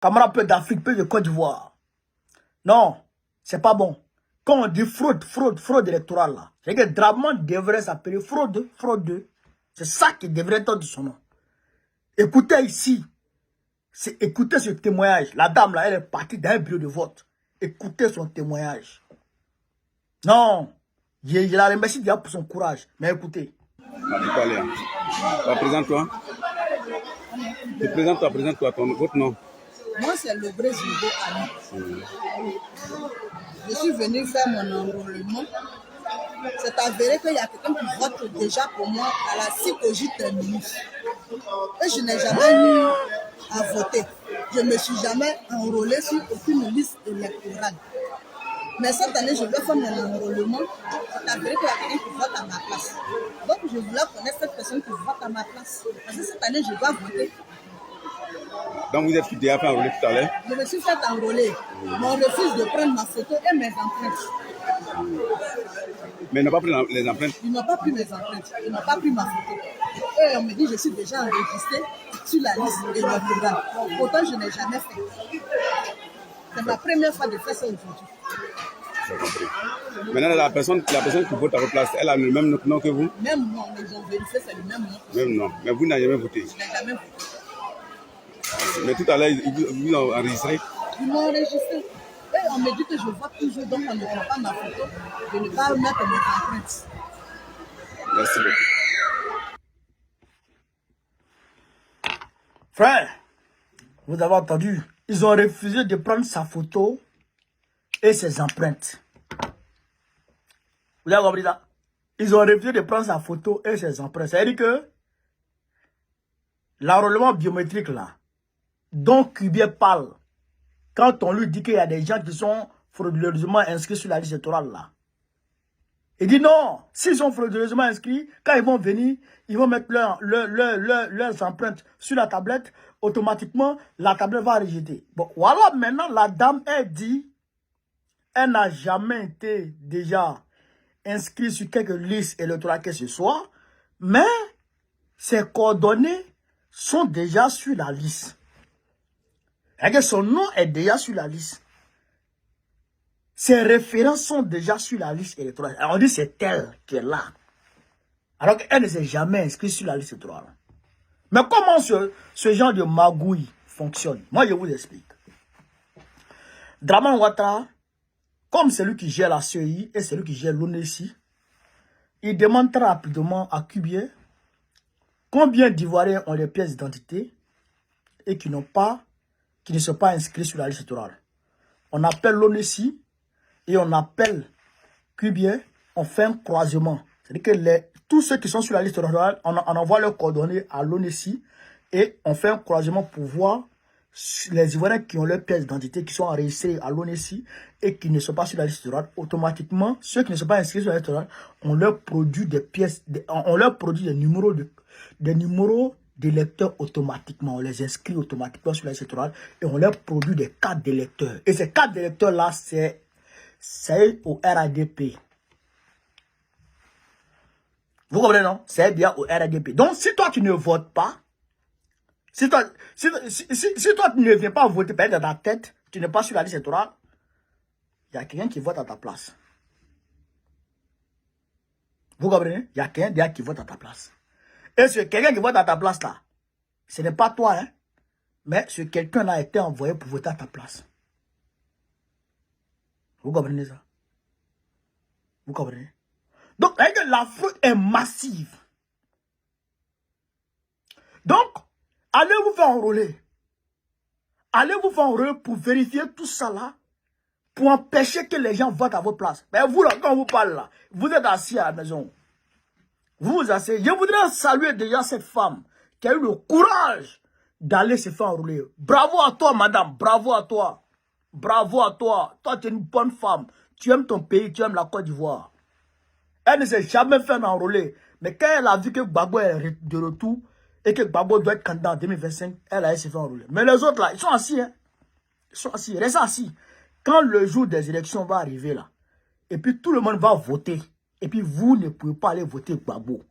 camarade peu d'Afrique, peu de Côte d'Ivoire. Non, c'est pas bon. Quand on dit fraude électorale, là, c'est que Draman devrait s'appeler fraude. C'est ça qui devrait être de son nom. Écoutez ici, écoutez ce témoignage. La dame là, elle est partie d'un bureau de vote. Écoutez son témoignage. Non, je la remercie déjà pour son courage. Mais écoutez. Présente-toi. Présente-toi, votre nom. Moi, c'est le Brésil Annie. Je suis venue faire mon enrôlement. C'est avéré qu'il y a quelqu'un qui vote déjà pour moi à la psychologie terminus. Et je n'ai jamais eu à voter. Je ne me suis jamais enrôlée sur aucune liste électorale. Mais cette année, je vais faire mon enrôlement. C'est avéré qu'il y a quelqu'un qui vote à ma place. Donc, je voulais connaître cette personne qui vote à ma place. Parce que cette année, je dois voter. Donc vous êtes déjà fait enrôler tout à l'heure? Je me suis fait enrôler. Mais on refuse de prendre ma photo et mes empreintes. Mais ils n'ont pas pris les empreintes? Ils n'ont pas pris mes empreintes. Ils n'ont pas pris ma photo. Et on me dit que je suis déjà enregistrée sur la liste électorale. Pourtant, je n'ai jamais fait. C'est ma première fois de faire ça aujourd'hui. J'ai compris. Maintenant, la personne qui vote à votre place, elle a le même nom que vous? Même nom, ils ont vérifié, c'est le même nom. Même nom. Mais vous n'avez jamais voté? Je n'ai jamais voté. Mais tout à l'heure, ils vous ont enregistré? Ils m'ont enregistré. Et on me dit que je vote toujours, donc on ne prend pas ma photo. Je ne vais pas mettre mes empreintes. Merci beaucoup. Frère, vous avez entendu, ils ont refusé de prendre sa photo et ses empreintes. Vous avez compris ça? Ils ont refusé de prendre sa photo et ses empreintes. C'est-à-dire que l'enrôlement biométrique là, dont Cubier parle, quand on lui dit qu'il y a des gens qui sont frauduleusement inscrits sur la liste électorale là, il dit non, s'ils sont frauduleusement inscrits, quand ils vont venir, ils vont mettre leurs empreintes sur la tablette, automatiquement, la tablette va rejeter. Bon, voilà, maintenant, la dame, elle dit, elle n'a jamais été déjà inscrite sur quelque liste électorale que ce soit, mais ses coordonnées sont déjà sur la liste. Et que son nom est déjà sur la liste. Ses références sont déjà sur la liste électorale. Alors on dit c'est elle qui est là. Alors qu'elle ne s'est jamais inscrite sur la liste électorale. Mais comment ce genre de magouille fonctionne? Moi je vous explique. Draman Ouattara, comme c'est lui qui gère la CEI et c'est lui qui gère l'ONESI, il demande très rapidement à Cubier combien d'Ivoiriens ont les pièces d'identité et qui ne sont pas inscrits sur la liste électorale. On appelle l'ONESI et on appelle Cubier, on fait un croisement. C'est-à-dire que tous ceux qui sont sur la liste électorale, on envoie leurs coordonnées à l'ONESI et on fait un croisement pour voir les Ivoiriens qui ont leurs pièces d'identité, qui sont enregistrés à l'ONESI et qui ne sont pas sur la liste électorale. Automatiquement, ceux qui ne sont pas inscrits sur la liste électorale, on leur produit des pièces, on leur produit des numéros d'électeurs automatiquement. On les inscrit automatiquement sur la liste électorale et on leur produit des cartes d'électeurs. Et ces cartes d'électeurs-là, c'est au RADP. Vous comprenez, non? C'est bien au RADP. Donc, si toi, tu ne votes pas, si toi, tu ne viens pas voter, dans ta tête, tu n'es pas sur la liste électorale, il y a quelqu'un qui vote à ta place. Vous comprenez? Il y a quelqu'un qui vote à ta place. Et ce quelqu'un qui vote à ta place là, ce n'est pas toi, hein, mais ce quelqu'un-là a été envoyé pour voter à ta place. Vous comprenez ça? Vous comprenez? Donc, la fraude est massive. Donc, allez vous faire enrôler. Allez vous faire enrôler pour vérifier tout ça là, pour empêcher que les gens votent à votre place. Mais vous là, quand on vous parle là, vous êtes assis à la maison. Vous vous asseyez. Je voudrais saluer déjà cette femme qui a eu le courage d'aller se faire enrôler. Bravo à toi, madame. Bravo à toi. Bravo à toi. Toi, tu es une bonne femme. Tu aimes ton pays, tu aimes la Côte d'Ivoire. Elle ne s'est jamais fait enrôler. Mais quand elle a vu que Gbagbo est de retour et que Gbagbo doit être candidat en 2025, elle a essayé de se faire enrôler. Mais les autres là, ils sont assis. Hein? Ils sont assis. Restez assis. Quand le jour des élections va arriver là, et puis tout le monde va voter, et puis vous ne pouvez pas aller voter Gbagbo.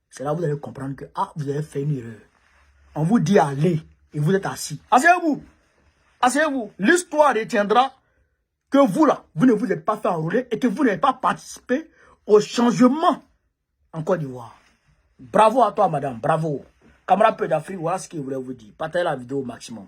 C'est là que vous allez comprendre que vous avez fait une erreur. On vous dit allez, et vous êtes assis. Asseyez-vous. Asseyez-vous. L'histoire retiendra que vous, là, vous ne vous êtes pas fait enrôler et que vous n'avez pas participé au changement en Côte d'Ivoire. Bravo à toi, madame. Bravo. Camarade peu d'Afrique, voilà ce que je voulais vous dire. Partagez la vidéo au maximum.